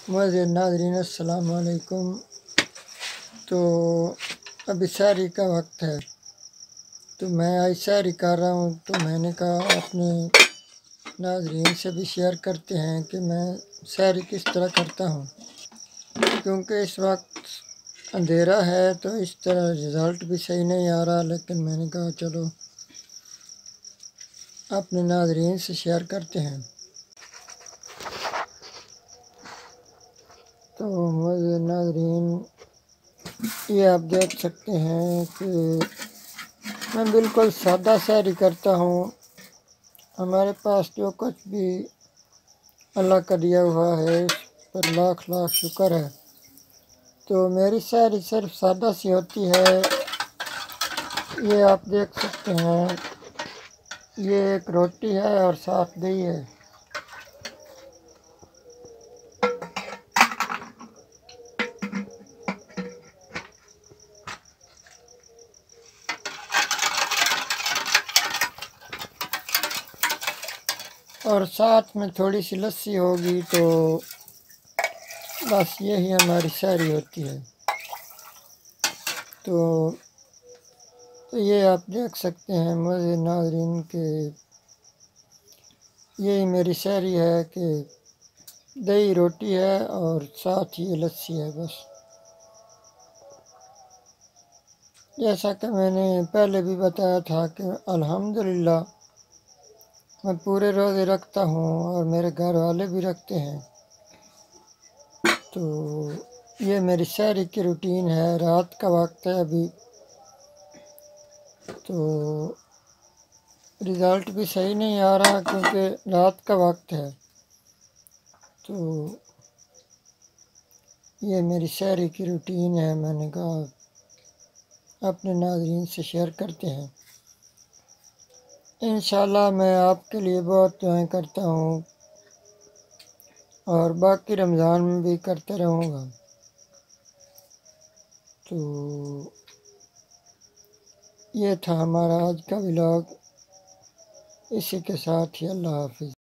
معزز ناظرین السلام علیکم۔ تو ابھی سحری کا وقت ہے، تو میں آج سحری کر رہا ہوں، تو میں نے کہا اپنے ناظرین سے بھی شیئر کرتے ہیں کہ میں سحری کس طرح کرتا ہوں، کیونکہ اس وقت اندھیرا ہے تو اس طرح رزلٹ بھی صحیح نہیں آ رہا، لیکن میں نے کہا چلو اپنے ناظرین سے شیئر کرتے ہیں۔ تو معزز ناظرین، یہ آپ دیکھ سکتے ہیں کہ میں بالکل سادہ سحری کرتا ہوں۔ ہمارے پاس جو کچھ بھی اللہ کا دیا ہوا ہے اس پر لاکھ لاکھ شکر ہے۔ تو میری سحری صرف سادہ سی ہوتی ہے۔ یہ آپ دیکھ سکتے ہیں، یہ ایک روٹی ہے اور ساتھ دہی ہے۔ اور ساتھ میں تھوڑی سی لسی ہوگی، تو بس یہی ہماری سحری ہوتی ہے۔ تو یہ آپ دیکھ سکتے ہیں معزز ناظرین کہ یہی میری سحری ہے کہ دہی روٹی ہے اور ساتھ ہی لسی ہے بس۔ جیسا کہ میں نے پہلے بھی بتایا تھا کہ الحمدللہ میں پورے روزے رکھتا ہوں اور میرے گھر والے بھی رکھتے ہیں۔ تو یہ میری سحری کی روٹین ہے۔ رات کا وقت ہے ابھی، تو رزلٹ بھی صحیح نہیں آ رہا کیونکہ رات کا وقت ہے۔ تو یہ میری سحری کی روٹین ہے، میں نے کہا اپنے ناظرین سے شیئر کرتے ہیں۔ انشاءاللہ میں آپ کے لیے بہت دعائیں کرتا ہوں اور باقی رمضان میں بھی کرتے رہوں گا۔ تو یہ تھا ہمارا آج کا ولاگ، اسی کے ساتھ ہی اللہ حافظ۔